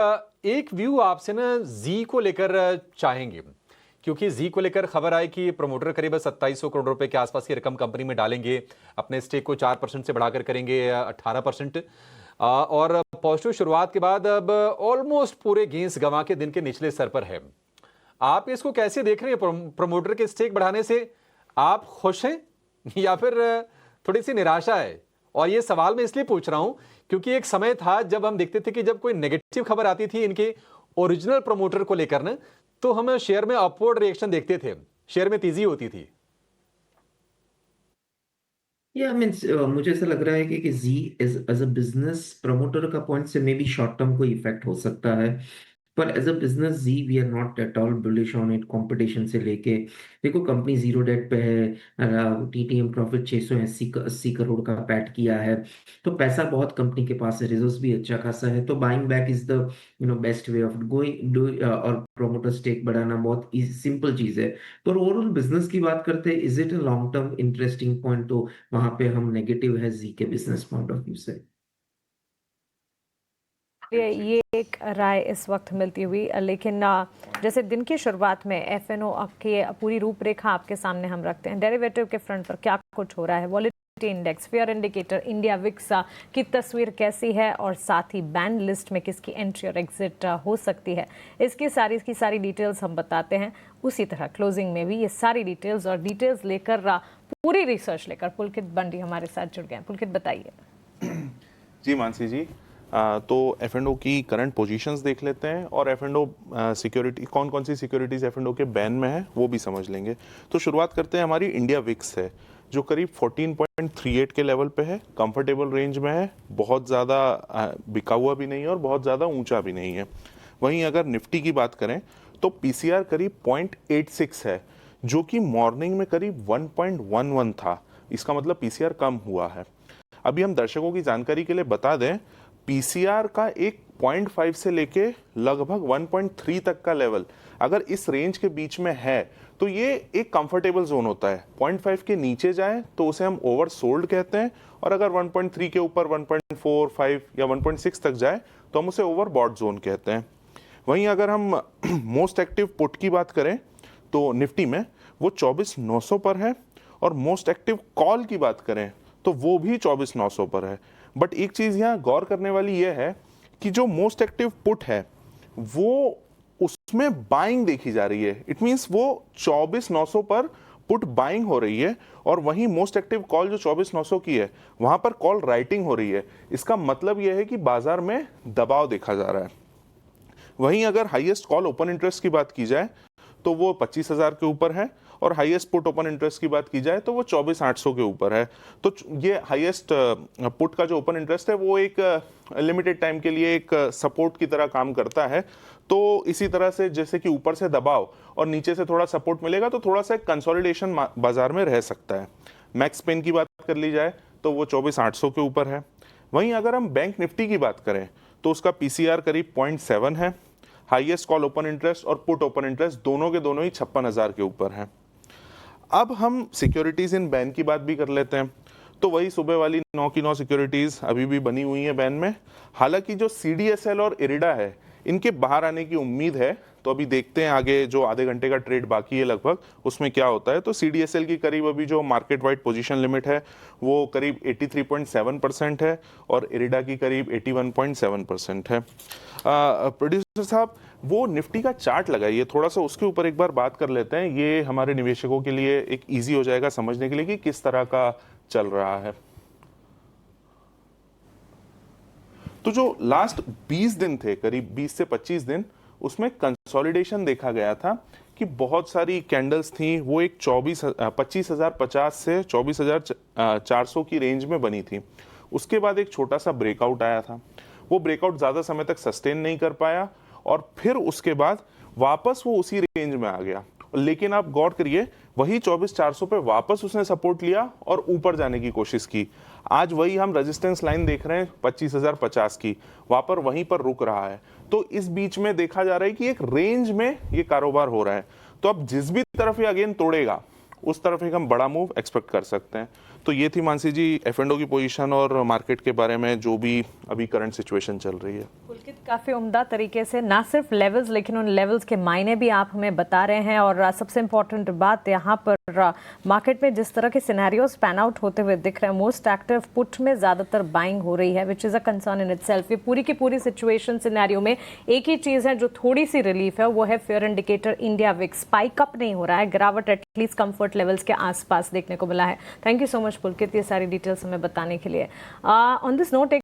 एक व्यू आपसे ना जी को लेकर चाहेंगे, क्योंकि जी को लेकर खबर आई कि प्रमोटर करीब 2700 करोड़ रुपए के आसपास की रकम कंपनी में डालेंगे, अपने स्टेक को 4% से बढ़ाकर करेंगे 18%। और पॉजिटिव शुरुआत के बाद अब ऑलमोस्ट पूरे गेंस गंवा के दिन के निचले स्तर पर है। आप इसको कैसे देख रहे हैं? प्रमोटर के स्टेक बढ़ाने से आप खुश हैं या फिर थोड़ी सी निराशा है? और ये सवाल मैं इसलिए पूछ रहा हूं क्योंकि एक समय था जब हम देखते थे कि जब कोई नेगेटिव खबर आती थी इनके ओरिजिनल प्रमोटर को लेकर ना, तो हम शेयर में अपवर्ड रिएक्शन देखते थे, शेयर में तेजी होती थी। या मीन्स मुझे ऐसा लग रहा है कि जी एज अ बिजनेस प्रमोटर का पॉइंट से मे बी शॉर्ट टर्म कोई इफेक्ट हो सकता है, पर एज अ बिजनेस जी we are not at all bullish on it. Competition से लेके देखो, कंपनी जीरो डेट पे है, टीटीएम प्रॉफिट 680 करोड़ का पैट किया है, तो पैसा बहुत कंपनी के पास है, रिजर्व्स भी अच्छा खासा है, तो buying back is the best way of going do. और प्रोमोटर स्टेक बढ़ाना बहुत सिंपल चीज है। पर ओवरऑल बिजनेस की बात करते हैं, is it a long term interesting point, तो वहां पे हम नेगेटिव है जी के बिजनेस पॉइंट ऑफ व्यू से। ये एक राय इस वक्त मिलती हुई, लेकिन जैसे दिन की शुरुआत में एफएनओ की पूरी रूपरेखा आपके सामने हम रखते हैं। डेरिवेटिव के फ्रंट पर क्या कुछ हो रहा है, volatility index, fair indicator, India VIX की तस्वीर कैसी है, और साथ ही बैंड लिस्ट में किसकी एंट्री और एग्जिट हो सकती है, इसकी सारी डिटेल्स हम बताते हैं। उसी तरह क्लोजिंग में भी ये सारी डिटेल्स और डिटेल्स लेकर पूरी रिसर्च लेकर पुलकित बंडी हमारे साथ जुड़ गए हैं। पुलकित, बताइए। जी मानसी जी, तो एफ&ओ की करंट पोजीशंस देख लेते हैं और एफ&ओ सिक्योरिटी, कौन कौन सी सिक्योरिटीज़ एफ&ओ के बैन में है वो भी समझ लेंगे। तो शुरुआत करते हैं, हमारी इंडिया विक्स है जो करीब 14.38 के लेवल पे है, कंफर्टेबल रेंज में है, बहुत ज़्यादा बिका हुआ भी नहीं है और बहुत ज़्यादा ऊंचा भी नहीं है। वहीं अगर निफ्टी की बात करें तो पीसीआर करीब 0.86 है, जो कि मॉर्निंग में करीब 1.11 था, इसका मतलब पीसीआर कम हुआ है। अभी हम दर्शकों की जानकारी के लिए बता दें, पीसीआर का एक 0.5 से लेके लगभग 1.3 तक का लेवल अगर इस रेंज के बीच में है तो ये एक कंफर्टेबल जोन होता है। 0.5 के नीचे जाए तो उसे हम ओवर सोल्ड कहते हैं, और अगर 1.3 के ऊपर 1.45 या 1.6 तक जाए तो हम उसे ओवर बॉट जोन कहते हैं। वहीं अगर हम मोस्ट एक्टिव पुट की बात करें तो निफ्टी में वो 24,900 पर है, और मोस्ट एक्टिव कॉल की बात करें तो वो भी 24,900 पर है। बट एक चीज़ यहाँ गौर करने वाली ये है कि जो मोस्ट एक्टिव पुट है वो उसमें बाइंग देखी जा रही है। इट मीन्स वो 24,900 पर पुट बाइंग हो रही है, और वहीं मोस्ट एक्टिव कॉल जो 24,900 की है वहां पर कॉल राइटिंग हो रही है। इसका मतलब यह है कि बाजार में दबाव देखा जा रहा है। वहीं अगर हाईएस्ट कॉल ओपन इंटरेस्ट की बात की जाए तो वो 25,000 के ऊपर है, और हाईएस्ट पुट ओपन इंटरेस्ट की बात की जाए तो वो 24,800 के ऊपर है। तो ये हाईएस्ट पुट का जो ओपन इंटरेस्ट है वो एक लिमिटेड टाइम के लिए एक सपोर्ट की तरह काम करता है। तो इसी तरह से जैसे कि ऊपर से दबाव और नीचे से थोड़ा सपोर्ट मिलेगा तो थोड़ा सा कंसोलिडेशन बाजार में रह सकता है। मैक्स पेन की बात कर ली जाए तो वो 24,800 के ऊपर है। वहीं अगर हम बैंक निफ्टी की बात करें तो उसका पीसीआर करीब 0.7 है, हाईएस्ट कॉल ओपन इंटरेस्ट और पुट ओपन इंटरेस्ट दोनों के दोनों ही 56,000 के ऊपर है। अब हम सिक्योरिटीज इन बैन की बात भी कर लेते हैं, तो वही सुबह वाली 9 की 9 सिक्योरिटीज अभी भी बनी हुई है बैन में। हालांकि जो सीडीएसएल और इरिडा है इनके बाहर आने की उम्मीद है, तो अभी देखते हैं आगे जो आधे घंटे का ट्रेड बाकी है लगभग उसमें क्या होता है। तो सीडीएसएल की करीब अभी जो मार्केट वाइड पोजीशन लिमिट है वो करीब 83.7% है, और इरिडा की करीब 81.7% है। प्रोड्यूसर साहब, वो निफ्टी का चार्ट लगाइए थोड़ा सा, उसके ऊपर एक बार बात कर लेते हैं, ये हमारे निवेशकों के लिए एक ईजी हो जाएगा समझने के लिए कि किस तरह का चल रहा है। तो जो लास्ट 20 दिन थे, करीब 20 से 25 दिन, उसमें कंसोलिडेशन देखा गया था कि बहुत सारी कैंडल्स थी, वो एक 25,050 से 24,400 की रेंज में बनी थी। उसके बाद एक छोटा सा ब्रेकआउट आया था, वो ब्रेकआउट ज़्यादा समय तक सस्टेन नहीं कर पाया, और फिर उसके बाद वापस वो उसी रेंज में आ गया। लेकिन आप गौर करिए, वही 24,400 पे वापस उसने सपोर्ट लिया और ऊपर जाने की कोशिश की। आज वही हम रेजिस्टेंस लाइन देख रहे हैं 25,050 की, वहां पर वहीं पर रुक रहा है। तो इस बीच में देखा जा रहा है कि एक रेंज में ये कारोबार हो रहा है। तो अब जिस भी तरफ ये अगेन तोड़ेगा उस तरफ एक हम बड़ा मूव एक्सपेक्ट कर सकते हैं। तो ये थी मानसी जी एफ&ओ की पोजीशन और मार्केट के बारे में जो भी अभी करंट सिचुएशन चल रही है। काफ़ी उम्दा तरीके से ना सिर्फ लेवल्स लेकिन उन लेवल्स के मायने भी आप हमें बता रहे हैं। और सबसे इम्पोर्टेंट बात यहाँ पर मार्केट में जिस तरह के सिनेरियोज पैन आउट होते हुए दिख रहे हैं, मोस्ट एक्टिव पुट में ज़्यादातर बाइंग हो रही है, which is a concern in itself. ये पूरी की पूरी सिचुएशन सिनेरियो में एक ही चीज़ है जो थोड़ी सी रिलीफ है, वो है fair indicator India VIX spike up नहीं हो रहा है, गिरावट एटलीस्ट कंफर्ट लेवल्स के आसपास देखने को मिला है। थैंक यू सो मच पुलकित, ये सारी डिटेल्स हमें बताने के लिए। On this note